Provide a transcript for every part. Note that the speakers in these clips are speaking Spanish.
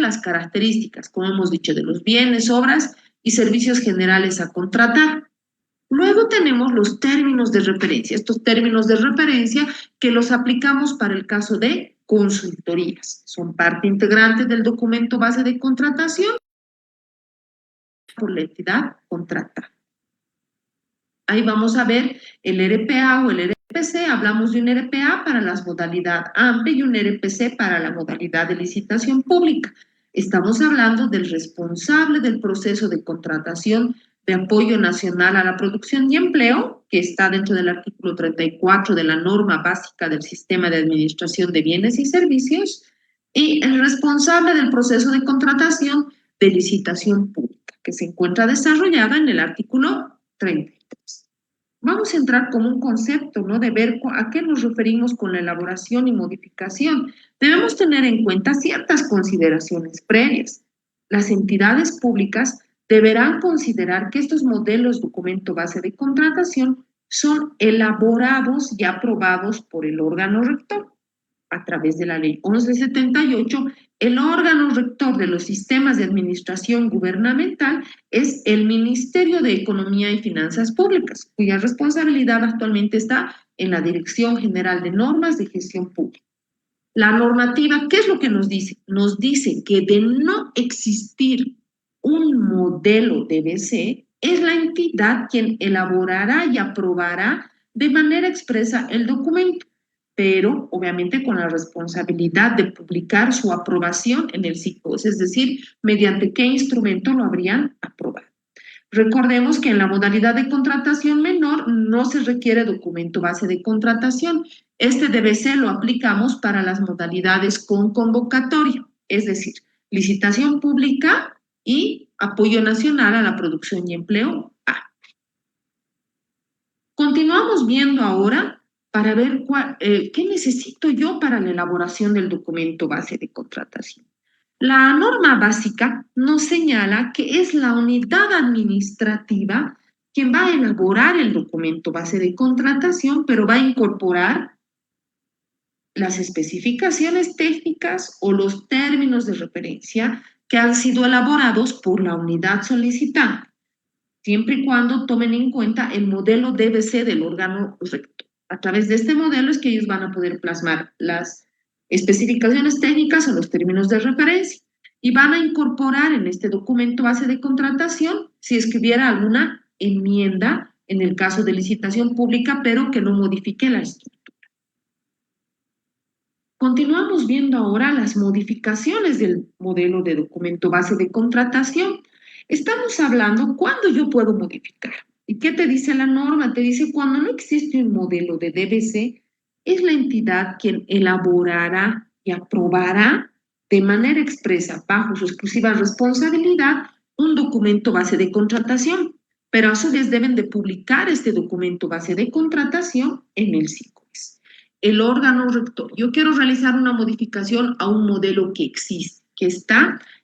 las características, como hemos dicho, de los bienes, obras y servicios generales a contratar. Luego tenemos los términos de referencia, estos términos de referencia que los aplicamos para el caso de consultorías. Son parte integrante del documento base de contratación por la entidad contratada. Ahí vamos a ver el RPA o el RPC. Hablamos de un RPA para la modalidad AMPE y un RPC para la modalidad de licitación pública. Estamos hablando del responsable del proceso de contratación de apoyo nacional a la producción y empleo, que está dentro del artículo 34 de la norma básica del sistema de administración de bienes y servicios, y el responsable del proceso de contratación de licitación pública, que se encuentra desarrollada en el artículo 33. Vamos a entrar con un concepto, ¿no? De ver a qué nos referimos con la elaboración y modificación. Debemos tener en cuenta ciertas consideraciones previas. Las entidades públicas deberán considerar que estos modelos documento base de contratación son elaborados y aprobados por el órgano rector. A través de la ley 1178, el órgano rector de los sistemas de administración gubernamental es el Ministerio de Economía y Finanzas Públicas, cuya responsabilidad actualmente está en la Dirección General de Normas de Gestión Pública. La normativa, ¿qué es lo que nos dice? Nos dice que de no existir un modelo DBC, es la entidad quien elaborará y aprobará de manera expresa el documento, pero obviamente con la responsabilidad de publicar su aprobación en el SICOS, es decir, mediante qué instrumento lo habrían aprobado. Recordemos que en la modalidad de contratación menor no se requiere documento base de contratación. Este DBC lo aplicamos para las modalidades con convocatoria, es decir, licitación pública y apoyo nacional a la producción y empleo A. Continuamos viendo ahora para ver qué necesito yo para la elaboración del documento base de contratación. La norma básica nos señala que es la unidad administrativa quien va a elaborar el documento base de contratación, pero va a incorporar las especificaciones técnicas o los términos de referencia que han sido elaborados por la unidad solicitante, siempre y cuando tomen en cuenta el modelo DBC del órgano rector. A través de este modelo es que ellos van a poder plasmar las especificaciones técnicas o los términos de referencia y van a incorporar en este documento base de contratación si es que hubiera alguna enmienda en el caso de licitación pública, pero que no modifique la estructura. Continuamos viendo ahora las modificaciones del modelo de documento base de contratación. Estamos hablando cuándo yo puedo modificar. ¿Y qué te dice la norma? Te dice cuando no existe un modelo de DBC, es la entidad quien elaborará y aprobará de manera expresa, bajo su exclusiva responsabilidad, un documento base de contratación, pero a su vez deben de publicar este documento base de contratación en el SICOES. El órgano rector, yo quiero realizar una modificación a un modelo que existe,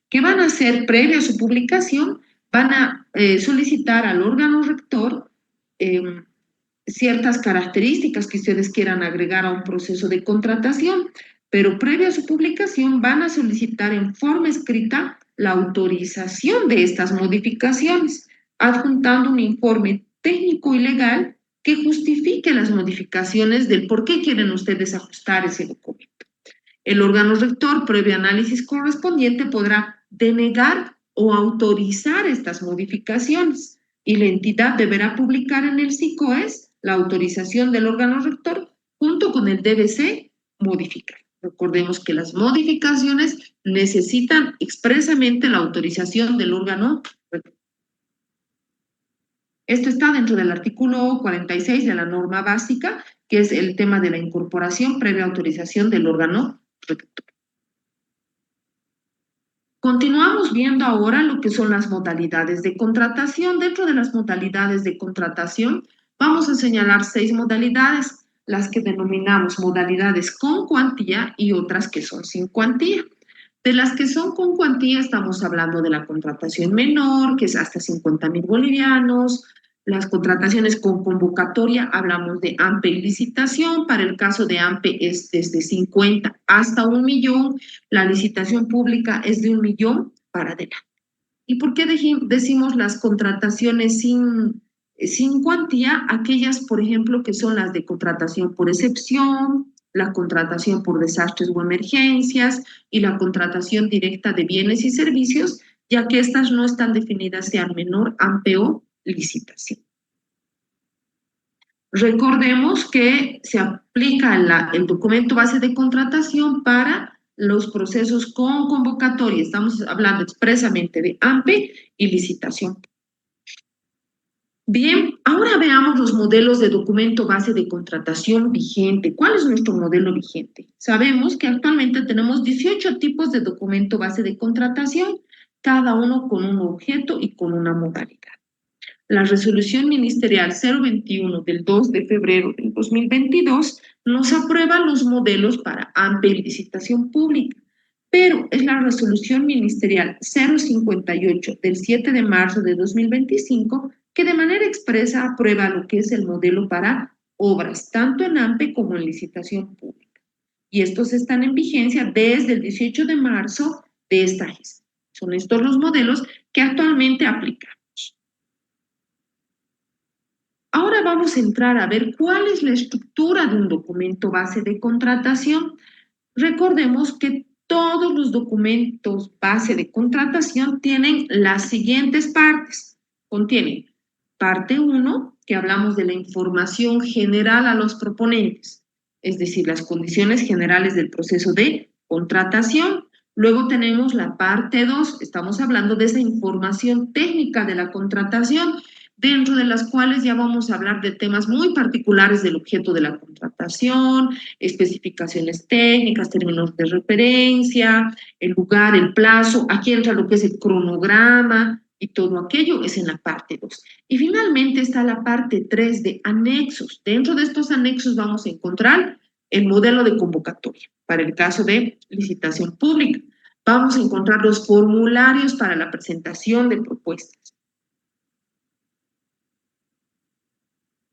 que van a hacer previa a su publicación, van a solicitar al órgano rector ciertas características que ustedes quieran agregar a un proceso de contratación, pero previo a su publicación van a solicitar en forma escrita la autorización de estas modificaciones, adjuntando un informe técnico y legal que justifique las modificaciones del por qué quieren ustedes ajustar ese documento. El órgano rector, previo análisis correspondiente, podrá denegar o autorizar estas modificaciones y la entidad deberá publicar en el SICOES la autorización del órgano rector junto con el DBC modificar. Recordemos que las modificaciones necesitan expresamente la autorización del órgano rector. Esto está dentro del artículo 46 de la norma básica, que es el tema de la incorporación previa autorización del órgano rector. Continuamos viendo ahora lo que son las modalidades de contratación. Dentro de las modalidades de contratación vamos a señalar 6 modalidades, las que denominamos modalidades con cuantía y otras que son sin cuantía. De las que son con cuantía estamos hablando de la contratación menor, que es hasta 50.000 bolivianos, Las contrataciones con convocatoria, hablamos de AMPE y licitación. Para el caso de AMPE es desde 50 hasta 1 millón. La licitación pública es de 1 millón para adelante. ¿Y por qué decimos las contrataciones sin cuantía? Aquellas, por ejemplo, que son las de contratación por excepción, la contratación por desastres o emergencias y la contratación directa de bienes y servicios, ya que estas no están definidas sean menor, AMPE o licitación. Recordemos que se aplica el documento base de contratación para los procesos con convocatoria. Estamos hablando expresamente de AMPE y licitación. Bien, ahora veamos los modelos de documento base de contratación vigente. ¿Cuál es nuestro modelo vigente? Sabemos que actualmente tenemos 18 tipos de documento base de contratación, cada uno con un objeto y con una modalidad. La resolución ministerial 021 del 2 de febrero del 2022 nos aprueba los modelos para AMPE y licitación pública, pero es la resolución ministerial 058 del 7 de marzo de 2025 que de manera expresa aprueba lo que es el modelo para obras, tanto en AMPE como en licitación pública. Y estos están en vigencia desde el 18 de marzo de esta gestión. Son estos los modelos que actualmente aplican. Ahora vamos a entrar a ver cuál es la estructura de un documento base de contratación. Recordemos que todos los documentos base de contratación tienen las siguientes partes. Contienen parte 1, que hablamos de la información general a los proponentes, es decir, las condiciones generales del proceso de contratación. Luego tenemos la parte 2, estamos hablando de esa información técnica de la contratación, dentro de las cuales ya vamos a hablar de temas muy particulares del objeto de la contratación, especificaciones técnicas, términos de referencia, el lugar, el plazo, aquí entra lo que es el cronograma y todo aquello es en la parte 2. Y finalmente está la parte 3 de anexos. Dentro de estos anexos vamos a encontrar el modelo de convocatoria para el caso de licitación pública. Vamos a encontrar los formularios para la presentación de propuestas.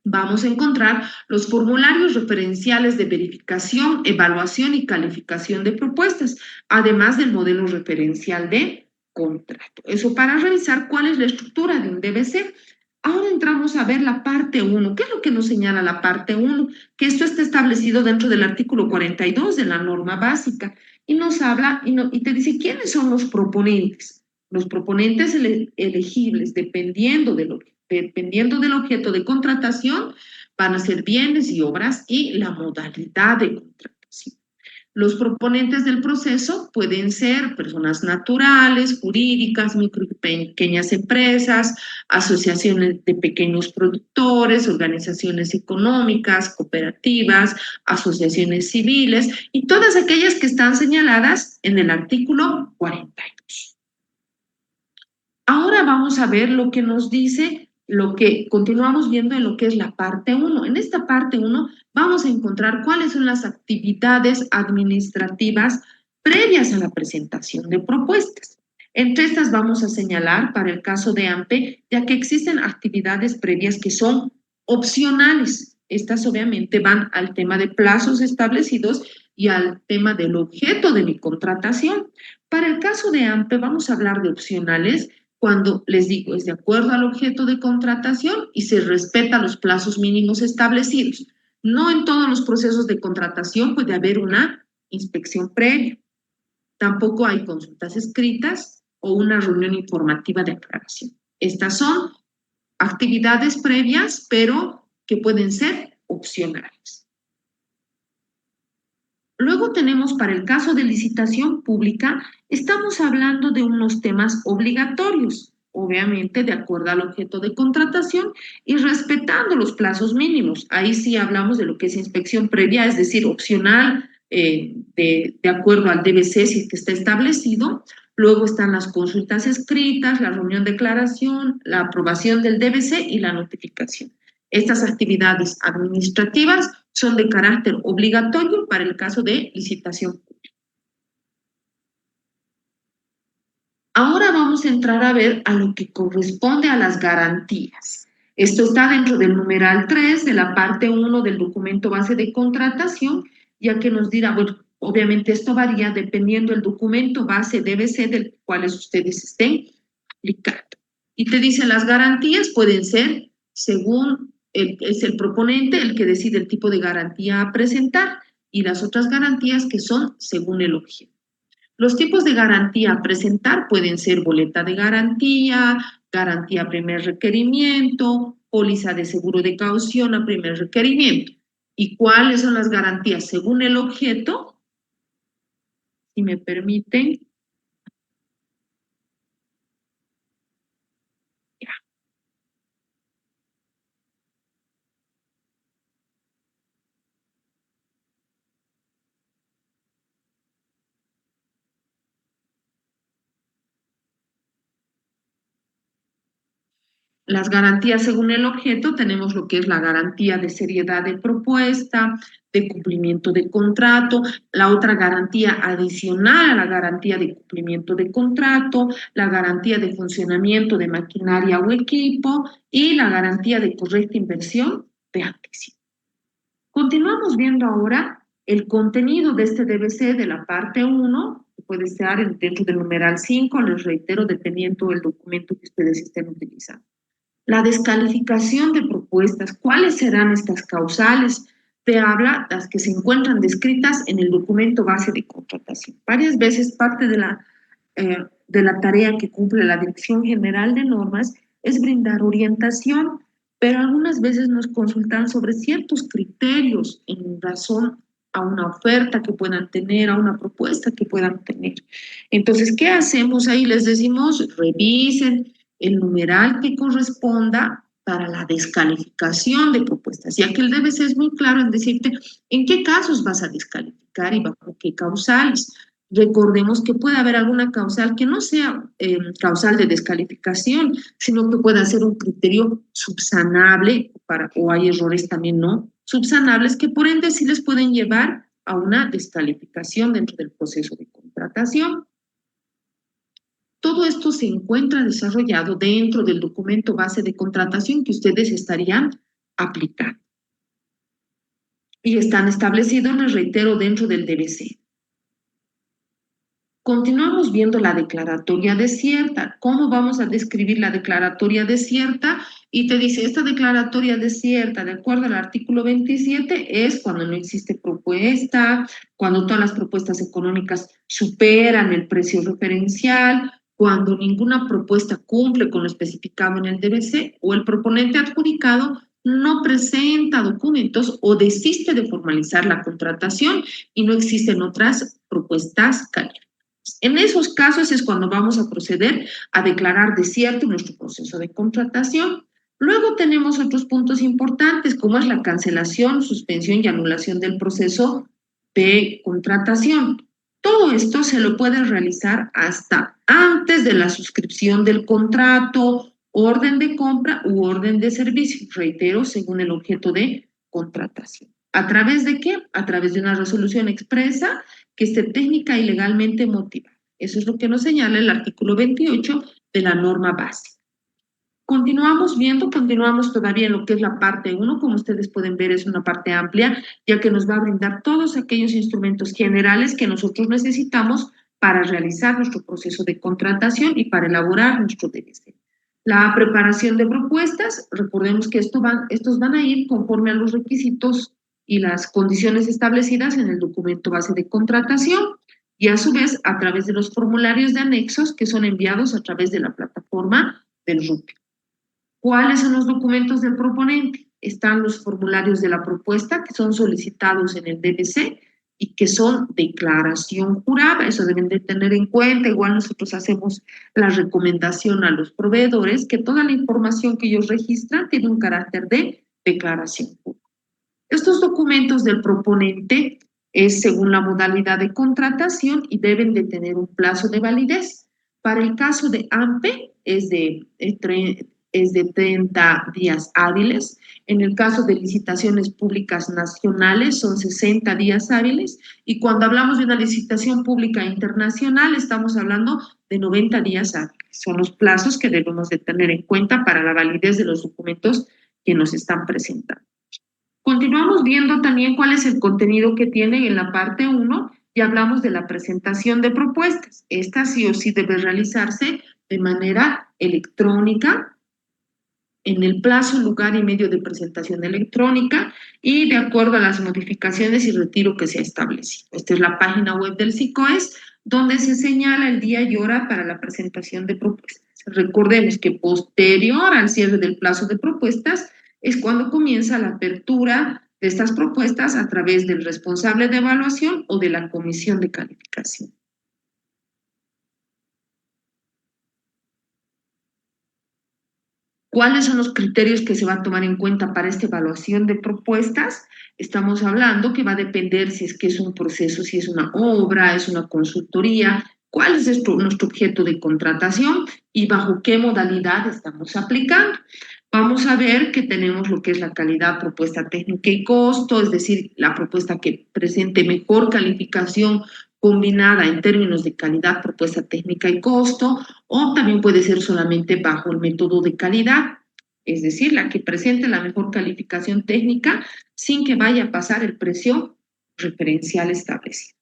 Vamos a encontrar los formularios referenciales de verificación, evaluación y calificación de propuestas, además del modelo referencial de contrato. Eso para revisar cuál es la estructura de un DBC. Ahora entramos a ver la parte 1. ¿Qué es lo que nos señala la parte 1? Que esto está establecido dentro del artículo 42 de la norma básica y nos habla y te dice quiénes son los proponentes. Los proponentes elegibles, dependiendo del objeto de contratación, van a ser bienes y obras y la modalidad de contratación. Los proponentes del proceso pueden ser personas naturales, jurídicas, micro y pequeñas empresas, asociaciones de pequeños productores, organizaciones económicas, cooperativas, asociaciones civiles y todas aquellas que están señaladas en el artículo 42. Ahora vamos a ver lo que nos dice, lo que continuamos viendo en lo que es la parte 1. En esta parte 1 vamos a encontrar cuáles son las actividades administrativas previas a la presentación de propuestas. Entre estas vamos a señalar para el caso de AMPE, ya que existen actividades previas que son opcionales. Estas obviamente van al tema de plazos establecidos y al tema del objeto de mi contratación. Para el caso de AMPE vamos a hablar de opcionales cuando les digo es de acuerdo al objeto de contratación y se respeta los plazos mínimos establecidos. No en todos los procesos de contratación puede haber una inspección previa. Tampoco hay consultas escritas o una reunión informativa de aclaración. Estas son actividades previas, pero que pueden ser opcionales. Luego tenemos para el caso de licitación pública, estamos hablando de unos temas obligatorios, obviamente de acuerdo al objeto de contratación y respetando los plazos mínimos. Ahí sí hablamos de lo que es inspección previa, es decir, opcional, de acuerdo al DBC si es que está establecido. Luego están las consultas escritas, la reunión de declaración, la aprobación del DBC y la notificación. Estas actividades administrativas son de carácter obligatorio para el caso de licitación pública. Ahora vamos a entrar a ver a lo que corresponde a las garantías. Esto está dentro del numeral 3 de la parte 1 del documento base de contratación, ya que nos dirá, bueno, obviamente esto varía dependiendo del documento base DBC del cual ustedes estén aplicando. Y te dice las garantías pueden ser según es el proponente el que decide el tipo de garantía a presentar y las otras garantías que son según el objeto. Los tipos de garantía a presentar pueden ser boleta de garantía, garantía a primer requerimiento, póliza de seguro de caución a primer requerimiento. ¿Y cuáles son las garantías según el objeto? Si me permiten. Las garantías según el objeto, tenemos lo que es la garantía de seriedad de propuesta, de cumplimiento de contrato, la otra garantía adicional a la garantía de cumplimiento de contrato, la garantía de funcionamiento de maquinaria o equipo y la garantía de correcta inversión de anticipo. Continuamos viendo ahora el contenido de este DBC de la parte 1, que puede estar dentro del numeral 5, les reitero, dependiendo del documento que ustedes estén utilizando. La descalificación de propuestas, ¿cuáles serán estas causales? Te habla las que se encuentran descritas en el documento base de contratación. Varias veces parte de la tarea que cumple la Dirección General de Normas es brindar orientación, pero algunas veces nos consultan sobre ciertos criterios en razón a una oferta que puedan tener, a una propuesta que puedan tener. Entonces, ¿qué hacemos ahí? Les decimos, revisen el numeral que corresponda para la descalificación de propuestas, ya que el DBC es muy claro en decirte en qué casos vas a descalificar y bajo qué causales. Recordemos que puede haber alguna causal que no sea causal de descalificación, sino que pueda ser un criterio subsanable, o hay errores también no subsanables que por ende sí les pueden llevar a una descalificación dentro del proceso de contratación. Todo esto se encuentra desarrollado dentro del documento base de contratación que ustedes estarían aplicando. Y están establecidos, les reitero, dentro del DBC. Continuamos viendo la declaratoria desierta. ¿Cómo vamos a describir la declaratoria desierta? Y te dice, esta declaratoria desierta, de acuerdo al artículo 27, es cuando no existe propuesta, cuando todas las propuestas económicas superan el precio referencial, cuando ninguna propuesta cumple con lo especificado en el DBC o el proponente adjudicado no presenta documentos o desiste de formalizar la contratación y no existen otras propuestas calificadas. En esos casos es cuando vamos a proceder a declarar desierto nuestro proceso de contratación. Luego tenemos otros puntos importantes, como es la cancelación, suspensión y anulación del proceso de contratación. Todo esto se lo puede realizar hasta antes de la suscripción del contrato, orden de compra u orden de servicio, reitero, según el objeto de contratación. ¿A través de qué? A través de una resolución expresa que esté técnica y legalmente motivada. Eso es lo que nos señala el artículo 28 de la norma básica. Continuamos todavía en lo que es la parte 1, como ustedes pueden ver es una parte amplia, ya que nos va a brindar todos aquellos instrumentos generales que nosotros necesitamos para realizar nuestro proceso de contratación y para elaborar nuestro DBC. La preparación de propuestas, recordemos que estos van a ir conforme a los requisitos y las condiciones establecidas en el documento base de contratación y a su vez a través de los formularios de anexos que son enviados a través de la plataforma del RUPI. ¿Cuáles son los documentos del proponente? Están los formularios de la propuesta que son solicitados en el DBC y que son declaración jurada, eso deben de tener en cuenta. Igual nosotros hacemos la recomendación a los proveedores que toda la información que ellos registran tiene un carácter de declaración jurada. Estos documentos del proponente es según la modalidad de contratación y deben de tener un plazo de validez. Para el caso de AMPE es de es de 30 días hábiles. En el caso de licitaciones públicas nacionales son 60 días hábiles y cuando hablamos de una licitación pública internacional estamos hablando de 90 días hábiles. Son los plazos que debemos de tener en cuenta para la validez de los documentos que nos están presentando. Continuamos viendo también cuál es el contenido que tiene en la parte 1 y hablamos de la presentación de propuestas. Esta sí o sí debe realizarse de manera electrónica, en el plazo, lugar y medio de presentación electrónica y de acuerdo a las modificaciones y retiro que se ha establecido. Esta es la página web del SICOES, donde se señala el día y hora para la presentación de propuestas. Recordemos que posterior al cierre del plazo de propuestas es cuando comienza la apertura de estas propuestas a través del responsable de evaluación o de la comisión de calificación. ¿Cuáles son los criterios que se van a tomar en cuenta para esta evaluación de propuestas? Estamos hablando que va a depender si es que es un proceso, si es una obra, es una consultoría, cuál es nuestro objeto de contratación y bajo qué modalidad estamos aplicando. Vamos a ver que tenemos lo que es la calidad, propuesta técnica y costo, es decir, la propuesta que presente mejor calificación combinada en términos de calidad, propuesta técnica y costo, o también puede ser solamente bajo el método de calidad, es decir, la que presente la mejor calificación técnica sin que vaya a pasar el precio referencial establecido.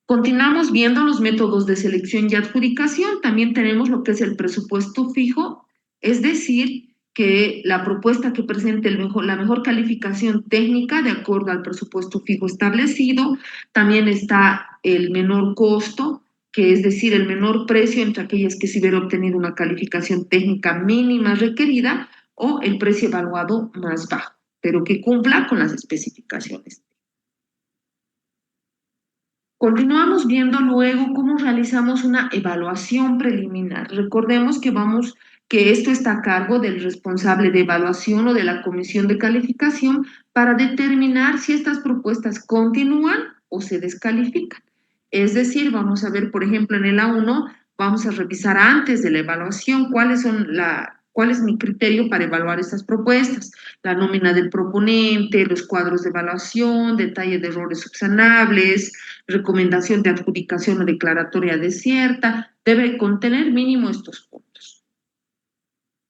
Continuamos viendo los métodos de selección y adjudicación. También tenemos lo que es el presupuesto fijo, es decir, que la propuesta que presente la mejor calificación técnica de acuerdo al presupuesto fijo establecido. También está el menor costo, que es decir, el menor precio entre aquellas que se hubiera obtenido una calificación técnica mínima requerida o el precio evaluado más bajo, pero que cumpla con las especificaciones. Continuamos viendo luego cómo realizamos una evaluación preliminar. Recordemos que esto está a cargo del responsable de evaluación o de la comisión de calificación para determinar si estas propuestas continúan o se descalifican. Es decir, vamos a ver, por ejemplo, en el A1, vamos a revisar antes de la evaluación cuál es mi criterio para evaluar estas propuestas, la nómina del proponente, los cuadros de evaluación, detalle de errores subsanables, recomendación de adjudicación o declaratoria desierta, debe contener mínimo estos puntos.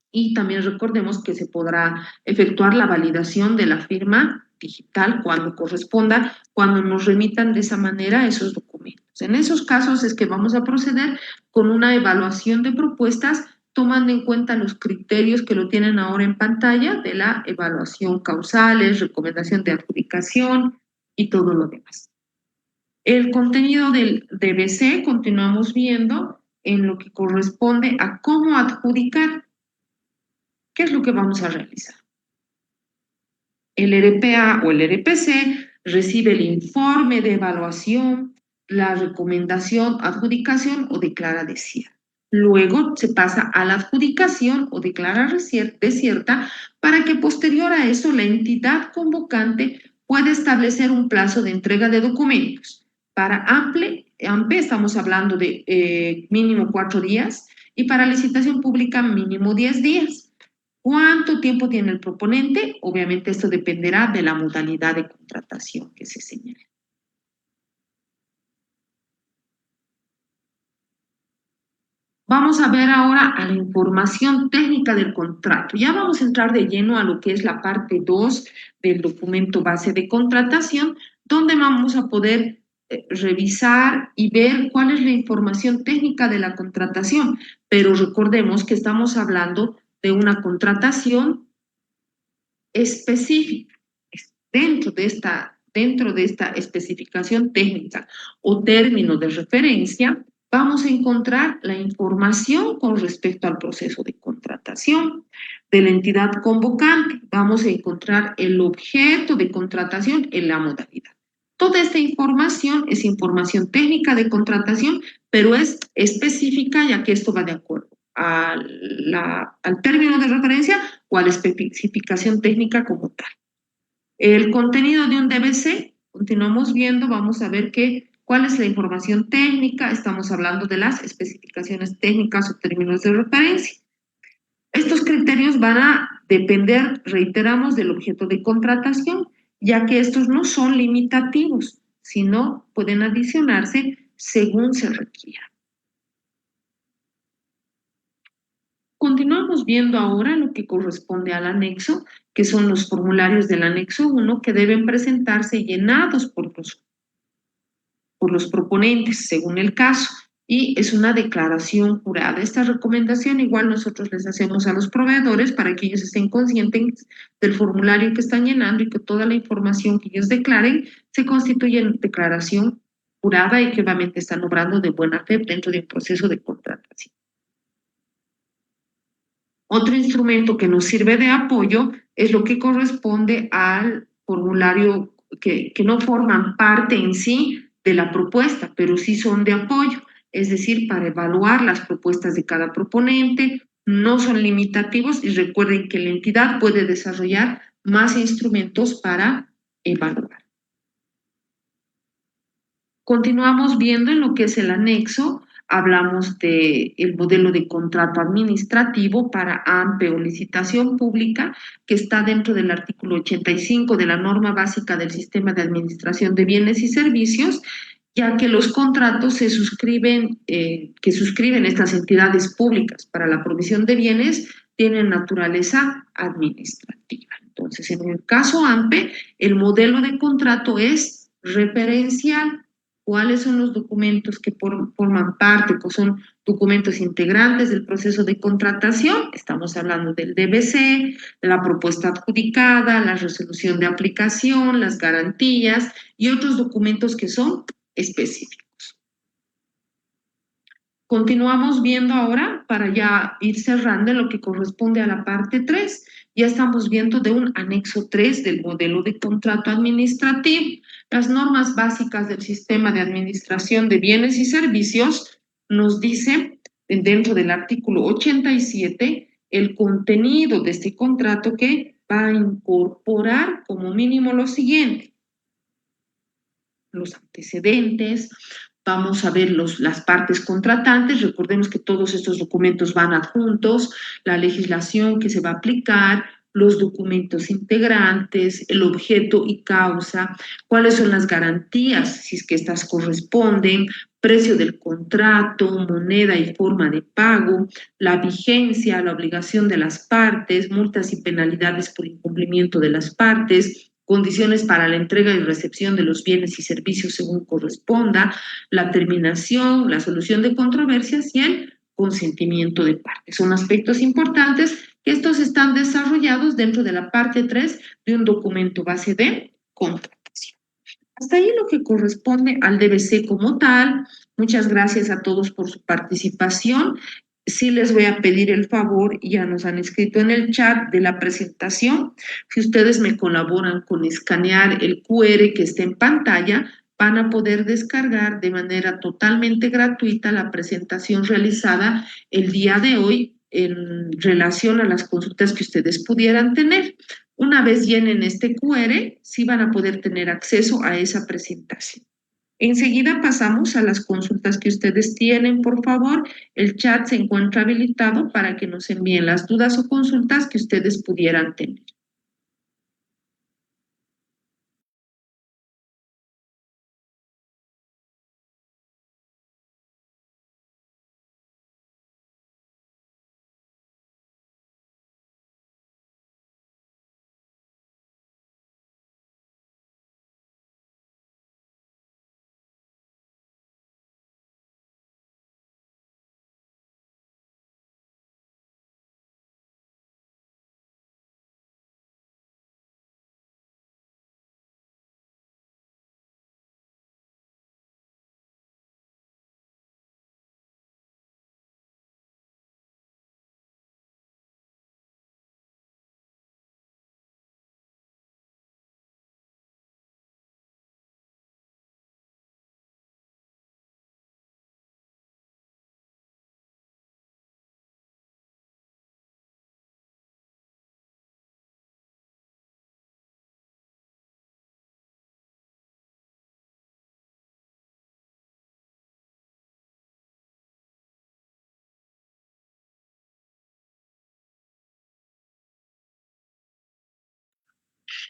Y también recordemos que se podrá efectuar la validación de la firma digital cuando corresponda, cuando nos remitan de esa manera esos documentos. En esos casos es que vamos a proceder con una evaluación de propuestas tomando en cuenta los criterios que lo tienen ahora en pantalla de la evaluación causales, recomendación de adjudicación y todo lo demás. El contenido del DBC continuamos viendo en lo que corresponde a cómo adjudicar. ¿Qué es lo que vamos a realizar? El RPA o el RPC recibe el informe de evaluación, la recomendación, adjudicación o declara desierto. Luego se pasa a la adjudicación o declara desierta para que posterior a eso la entidad convocante pueda establecer un plazo de entrega de documentos. Para AMPE estamos hablando de mínimo 4 días y para licitación pública mínimo 10 días. ¿Cuánto tiempo tiene el proponente? Obviamente esto dependerá de la modalidad de contratación que se señale. Vamos a ver ahora a la información técnica del contrato. Ya vamos a entrar de lleno a lo que es la parte 2 del documento base de contratación, donde vamos a poder revisar y ver cuál es la información técnica de la contratación. Pero recordemos que estamos hablando de una contratación específica. Dentro de esta especificación técnica o término de referencia, vamos a encontrar la información con respecto al proceso de contratación de la entidad convocante. Vamos a encontrar el objeto de contratación en la modalidad. Toda esta información es información técnica de contratación, pero es específica ya que esto va de acuerdo al término de referencia o a la especificación técnica como tal. El contenido de un DBC, continuamos viendo, vamos a ver que ¿Cuál es la información técnica? Estamos hablando de las especificaciones técnicas o términos de referencia. Estos criterios van a depender, reiteramos, del objeto de contratación, ya que estos no son limitativos, sino pueden adicionarse según se requiera. Continuamos viendo ahora lo que corresponde al anexo, que son los formularios del anexo 1 que deben presentarse llenados por los proponentes, según el caso, y es una declaración jurada. Esta recomendación igual nosotros les hacemos a los proveedores para que ellos estén conscientes del formulario que están llenando y que toda la información que ellos declaren se constituye en declaración jurada y que obviamente están obrando de buena fe dentro de un proceso de contratación. Otro instrumento que nos sirve de apoyo es lo que corresponde al formulario que no forman parte en sí de la propuesta, pero sí son de apoyo, es decir, para evaluar las propuestas de cada proponente, no son limitativos y recuerden que la entidad puede desarrollar más instrumentos para evaluar. Continuamos viendo en lo que es el anexo, hablamos del modelo de contrato administrativo para AMPE o licitación pública, que está dentro del artículo 85 de la norma básica del sistema de administración de bienes y servicios, ya que los contratos se suscriben, que suscriben estas entidades públicas para la provisión de bienes, tienen naturaleza administrativa. Entonces, en el caso AMPE, el modelo de contrato es referencial. ¿Cuáles son los documentos que forman parte, que son documentos integrantes del proceso de contratación? Estamos hablando del DBC, de la propuesta adjudicada, la resolución de aplicación, las garantías y otros documentos que son específicos. Continuamos viendo ahora, para ya ir cerrando en lo que corresponde a la parte 3, ya estamos viendo de un anexo 3 del modelo de contrato administrativo. Las normas básicas del sistema de administración de bienes y servicios nos dicen, dentro del artículo 87, el contenido de este contrato que va a incorporar como mínimo lo siguiente: los antecedentes, vamos a ver las partes contratantes, recordemos que todos estos documentos van adjuntos, la legislación que se va a aplicar, los documentos integrantes, el objeto y causa, cuáles son las garantías, si es que estas corresponden, precio del contrato, moneda y forma de pago, la vigencia, la obligación de las partes, multas y penalidades por incumplimiento de las partes, condiciones para la entrega y recepción de los bienes y servicios según corresponda, la terminación, la solución de controversias y el consentimiento de partes. Son aspectos importantes que estos están desarrollados dentro de la parte 3 de un documento base de contratación. Hasta ahí lo que corresponde al DBC como tal. Muchas gracias a todos por su participación. Sí les voy a pedir el favor, ya nos han escrito en el chat de la presentación, si ustedes me colaboran con escanear el QR que está en pantalla, van a poder descargar de manera totalmente gratuita la presentación realizada el día de hoy en relación a las consultas que ustedes pudieran tener. Una vez llenen este QR, sí van a poder tener acceso a esa presentación. Enseguida pasamos a las consultas que ustedes tienen, por favor. El chat se encuentra habilitado para que nos envíen las dudas o consultas que ustedes pudieran tener.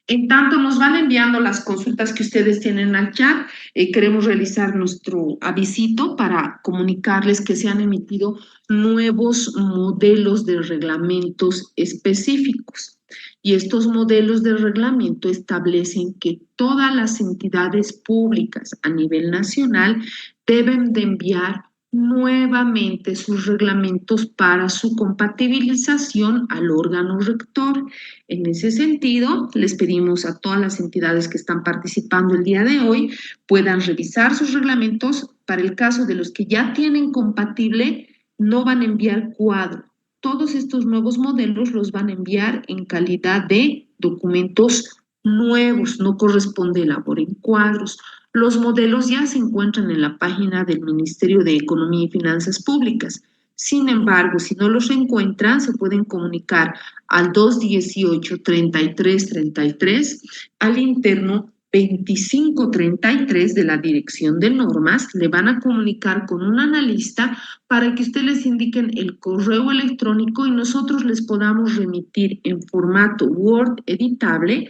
En tanto nos van enviando las consultas que ustedes tienen al chat, queremos realizar nuestro avisito para comunicarles que se han emitido nuevos modelos de reglamentos específicos. Y estos modelos de reglamento establecen que todas las entidades públicas a nivel nacional deben de enviar nuevamente sus reglamentos para su compatibilización al órgano rector. En ese sentido, les pedimos a todas las entidades que están participando el día de hoy puedan revisar sus reglamentos. Para el caso de los que ya tienen compatible, no van a enviar cuadro. Todos estos nuevos modelos los van a enviar en calidad de documentos nuevos, no corresponde elaborar en cuadros. Los modelos ya se encuentran en la página del Ministerio de Economía y Finanzas Públicas. Sin embargo, si no los encuentran, se pueden comunicar al 218-3333, al interno 2533 de la Dirección de Normas. Le van a comunicar con un analista para que ustedes les indiquen el correo electrónico y nosotros les podamos remitir en formato Word editable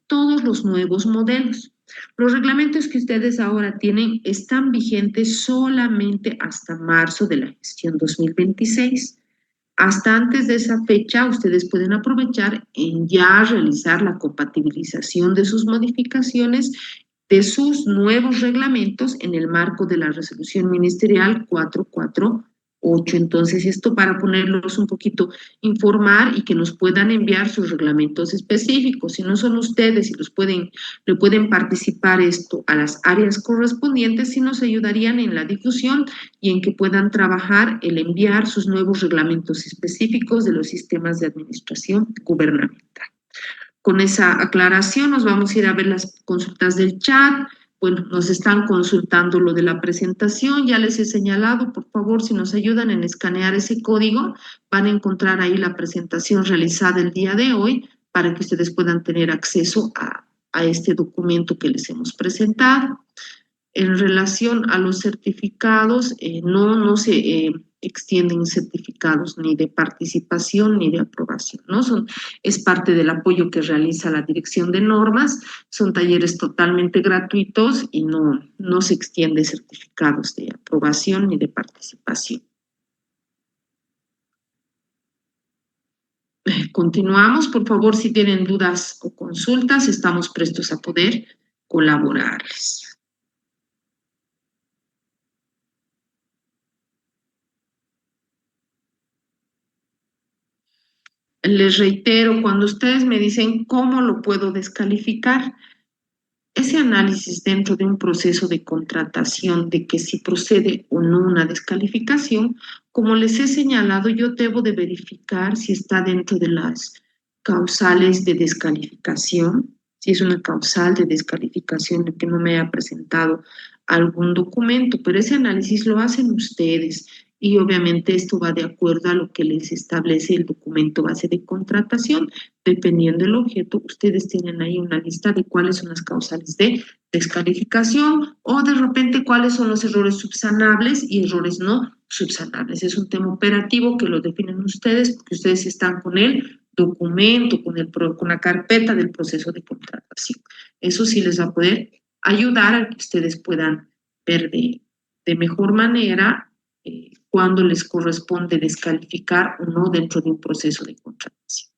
todos los nuevos modelos. Los reglamentos que ustedes ahora tienen están vigentes solamente hasta marzo de la gestión 2026. Hasta antes de esa fecha, ustedes pueden aprovechar en ya realizar la compatibilización de sus modificaciones de sus nuevos reglamentos en el marco de la resolución ministerial 448. Entonces, esto para ponerlos un poquito, informar y que nos puedan enviar sus reglamentos específicos. Si no son ustedes y le pueden participar esto a las áreas correspondientes, sí nos ayudarían en la difusión y en que puedan trabajar el enviar sus nuevos reglamentos específicos de los sistemas de administración gubernamental. Con esa aclaración nos vamos a ir a ver las consultas del chat. Bueno, nos están consultando lo de la presentación, ya les he señalado, por favor, si nos ayudan en escanear ese código, van a encontrar ahí la presentación realizada el día de hoy para que ustedes puedan tener acceso a este documento que les hemos presentado. En relación a los certificados, no se extienden certificados ni de participación ni de aprobación, ¿no? Es parte del apoyo que realiza la Dirección de Normas, son talleres totalmente gratuitos y no se extiende certificados de aprobación ni de participación. Continuamos, por favor, si tienen dudas o consultas, estamos prestos a poder colaborarles. Les reitero, cuando ustedes me dicen cómo lo puedo descalificar, ese análisis dentro de un proceso de contratación de que si procede o no una descalificación, como les he señalado, yo debo de verificar si está dentro de las causales de descalificación, si es una causal de descalificación de que no me haya presentado algún documento, pero ese análisis lo hacen ustedes y obviamente esto va de acuerdo a lo que les establece el documento base de contratación. Dependiendo del objeto, ustedes tienen ahí una lista de cuáles son las causales de descalificación o de repente cuáles son los errores subsanables y errores no subsanables. Es un tema operativo que lo definen ustedes porque ustedes están con el documento, con la carpeta del proceso de contratación. Eso sí les va a poder ayudar a que ustedes puedan ver de mejor manera cuándo les corresponde descalificar o no dentro de un proceso de contratación.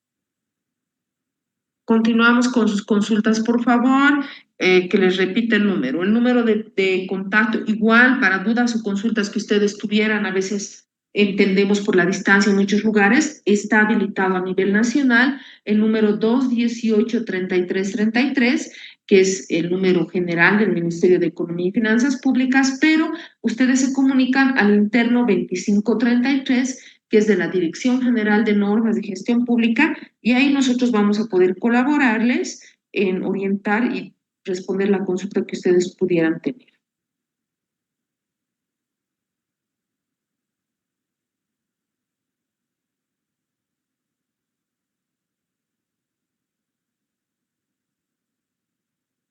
Continuamos con sus consultas, por favor, que les repita el número. El número de contacto, igual para dudas o consultas que ustedes tuvieran, a veces entendemos por la distancia en muchos lugares, está habilitado a nivel nacional el número 218-3333, que es el número general del Ministerio de Economía y Finanzas Públicas, pero ustedes se comunican al interno 2533, que es de la Dirección General de Normas de Gestión Pública, y ahí nosotros vamos a poder colaborarles en orientar y responder la consulta que ustedes pudieran tener.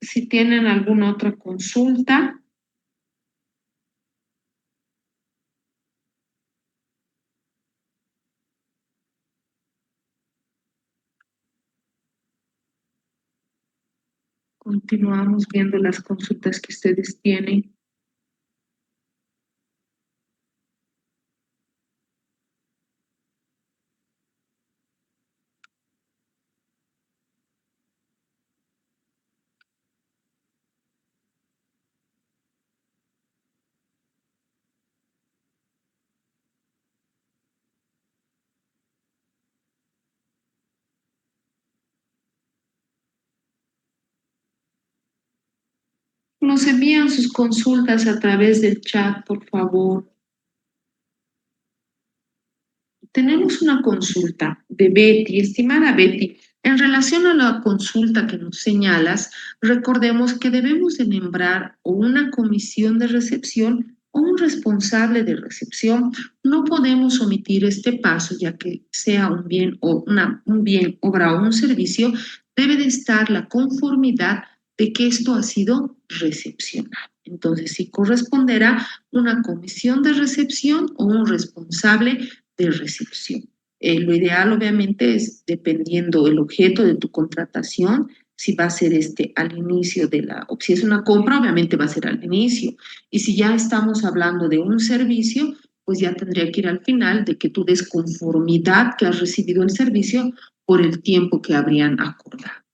Si tienen alguna otra consulta. Continuamos viendo las consultas que ustedes tienen. Nos envían sus consultas a través del chat, por favor. Tenemos una consulta de Betty. Estimada Betty, en relación a la consulta que nos señalas, recordemos que debemos de nombrar o una comisión de recepción o un responsable de recepción. No podemos omitir este paso, ya que sea un bien o un bien, obra o un servicio, debe de estar la conformidad de que esto ha sido recepcionado. Entonces, sí corresponderá una comisión de recepción o un responsable de recepción. Lo ideal, obviamente, es dependiendo el objeto de tu contratación, si va a ser al inicio de o si es una compra, obviamente va a ser al inicio. Y si ya estamos hablando de un servicio, pues ya tendría que ir al final de que tú des conformidad que has recibido el servicio por el tiempo que habrían acordado.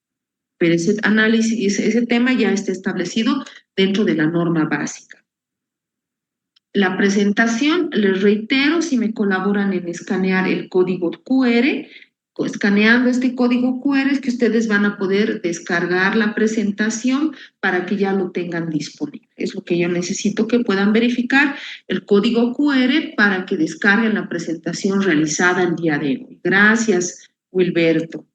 Pero ese análisis, ese tema ya está establecido dentro de la norma básica. La presentación, les reitero, si me colaboran en escanear el código QR, escaneando este código QR es que ustedes van a poder descargar la presentación para que ya lo tengan disponible. Es lo que yo necesito que puedan verificar el código QR para que descarguen la presentación realizada el día de hoy. Gracias, Wilberto.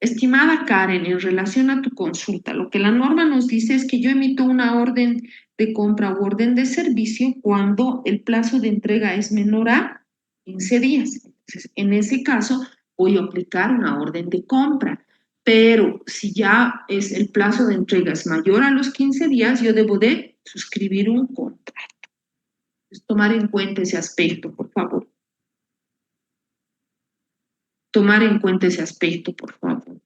Estimada Karen, en relación a tu consulta, lo que la norma nos dice es que yo emito una orden de compra o orden de servicio cuando el plazo de entrega es menor a 15 días. Entonces, en ese caso, voy a aplicar una orden de compra. Pero si ya es el plazo de entrega es mayor a los 15 días, yo debo de suscribir un contrato. Entonces, tomar en cuenta ese aspecto, por favor. Tomar en cuenta ese aspecto, por favor.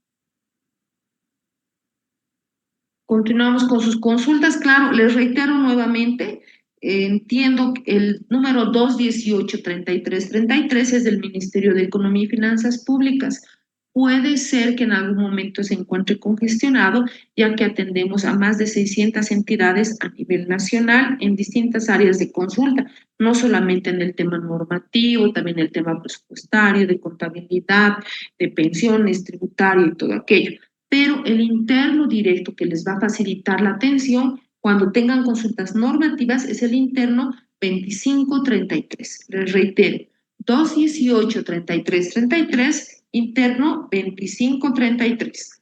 Continuamos con sus consultas. Claro, les reitero nuevamente, entiendo que el número 218-3333 es del Ministerio de Economía y Finanzas Públicas. Puede ser que en algún momento se encuentre congestionado, ya que atendemos a más de 600 entidades a nivel nacional en distintas áreas de consulta, no solamente en el tema normativo, también el tema presupuestario, de contabilidad, de pensiones, tributario y todo aquello, pero el interno directo que les va a facilitar la atención cuando tengan consultas normativas es el interno 2533. Les reitero, 218-3333, interno 2533.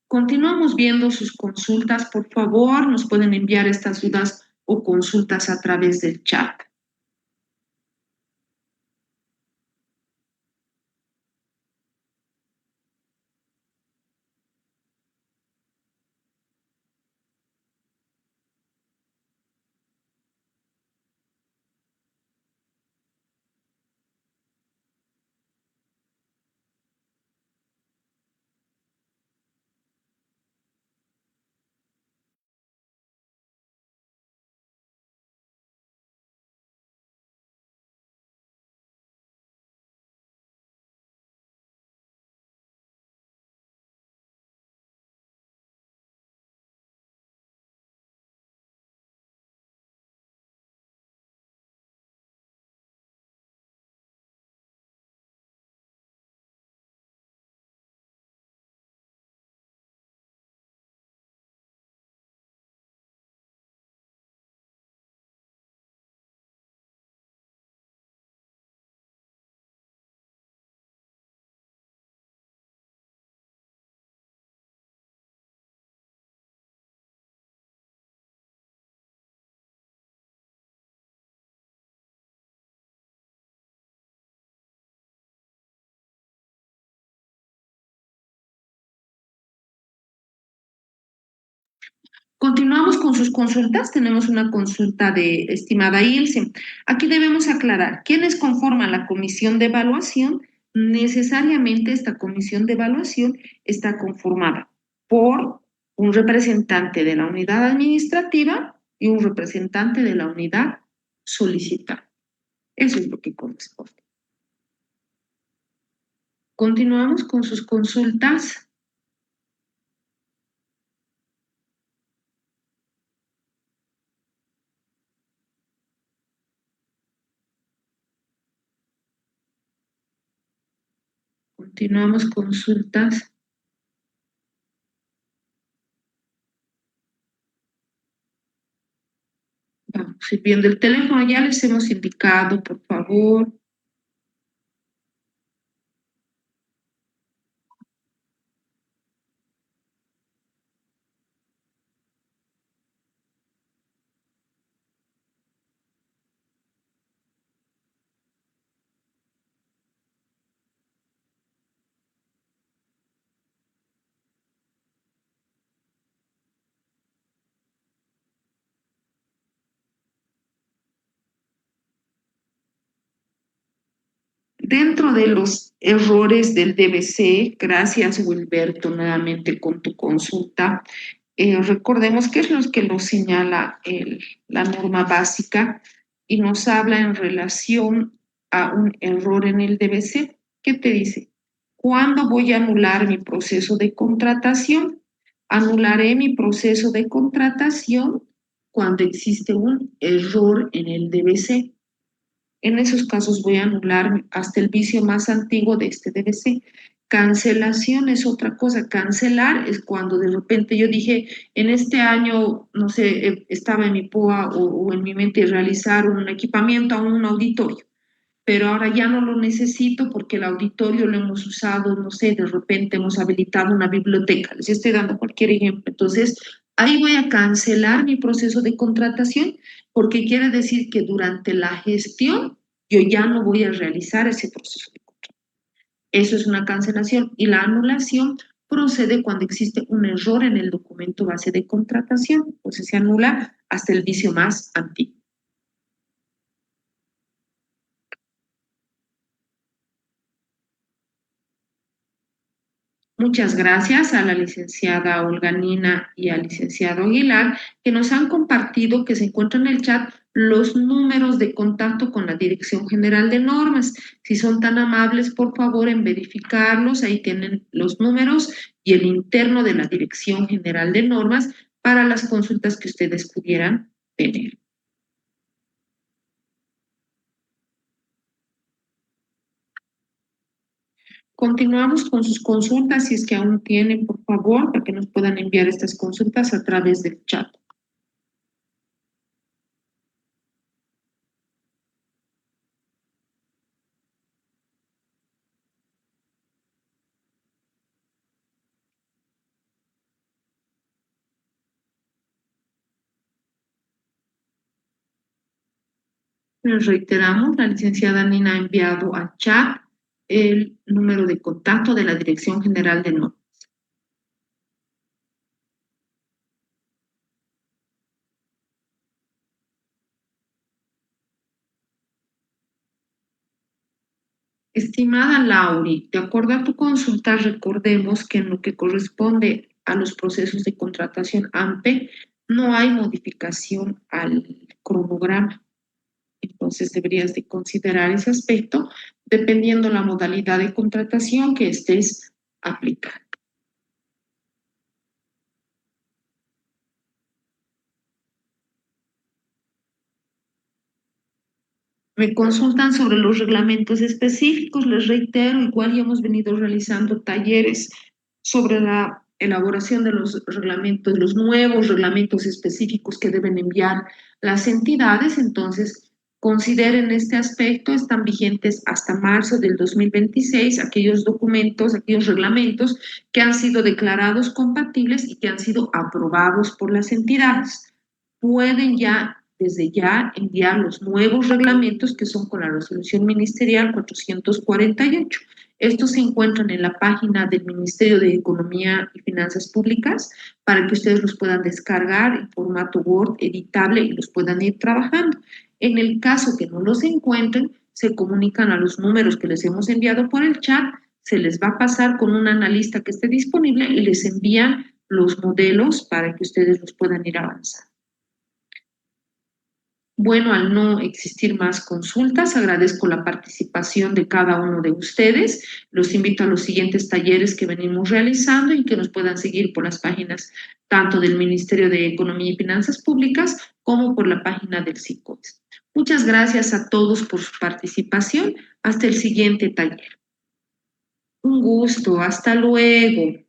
Continuamos viendo sus consultas. Por favor, nos pueden enviar estas dudas o consultas a través del chat. Continuamos con sus consultas. Tenemos una consulta de estimada Ilse. Aquí debemos aclarar, ¿quiénes conforman la comisión de evaluación? Necesariamente esta comisión de evaluación está conformada por un representante de la unidad administrativa y un representante de la unidad solicitada. Eso es lo que corresponde. Continuamos con sus consultas. Continuamos consultas. Vamos viendo el teléfono, ya les hemos indicado, por favor. Dentro de los errores del DBC, gracias Wilberto nuevamente con tu consulta, recordemos que es lo que nos señala la norma básica y nos habla en relación a un error en el DBC. ¿Qué te dice? ¿Cuándo voy a anular mi proceso de contratación? Anularé mi proceso de contratación cuando existe un error en el DBC. En esos casos voy a anular hasta el vicio más antiguo de este DBC. Cancelación es otra cosa. Cancelar es cuando de repente yo dije, en este año, no sé, estaba en mi POA o en mi mente realizar un equipamiento a un auditorio, pero ahora ya no lo necesito porque el auditorio lo hemos usado, no sé, de repente hemos habilitado una biblioteca. Les estoy dando cualquier ejemplo. Entonces, ahí voy a cancelar mi proceso de contratación porque quiere decir que durante la gestión yo ya no voy a realizar ese proceso de contratación. Eso es una cancelación y la anulación procede cuando existe un error en el documento base de contratación, entonces se anula hasta el vicio más antiguo. Muchas gracias a la licenciada Olga Nina y al licenciado Aguilar, que nos han compartido que se encuentran en el chat los números de contacto con la Dirección General de Normas. Si son tan amables, por favor, en verificarlos, ahí tienen los números y el interno de la Dirección General de Normas para las consultas que ustedes pudieran tener. Continuamos con sus consultas, si es que aún tienen, por favor, para que nos puedan enviar estas consultas a través del chat. Les reiteramos, la licenciada Nina ha enviado al chat el número de contacto de la Dirección General de Normas. Estimada Lauri, de acuerdo a tu consulta, recordemos que en lo que corresponde a los procesos de contratación AMPE, no hay modificación al cronograma. Entonces deberías de considerar ese aspecto dependiendo la modalidad de contratación que estés aplicando. Me consultan sobre los reglamentos específicos, les reitero, igual ya hemos venido realizando talleres sobre la elaboración de los reglamentos, los nuevos reglamentos específicos que deben enviar las entidades, entonces consideren este aspecto, están vigentes hasta marzo del 2026 aquellos documentos, aquellos reglamentos que han sido declarados compatibles y que han sido aprobados por las entidades. Pueden ya desde ya enviar los nuevos reglamentos que son con la resolución ministerial 448. Estos se encuentran en la página del Ministerio de Economía y Finanzas Públicas para que ustedes los puedan descargar en formato Word editable y los puedan ir trabajando. En el caso que no los encuentren, se comunican a los números que les hemos enviado por el chat, se les va a pasar con un analista que esté disponible y les envían los modelos para que ustedes los puedan ir avanzando. Bueno, al no existir más consultas, agradezco la participación de cada uno de ustedes. Los invito a los siguientes talleres que venimos realizando y que nos puedan seguir por las páginas tanto del Ministerio de Economía y Finanzas Públicas como por la página del SICOES. Muchas gracias a todos por su participación. Hasta el siguiente taller. Un gusto. Hasta luego.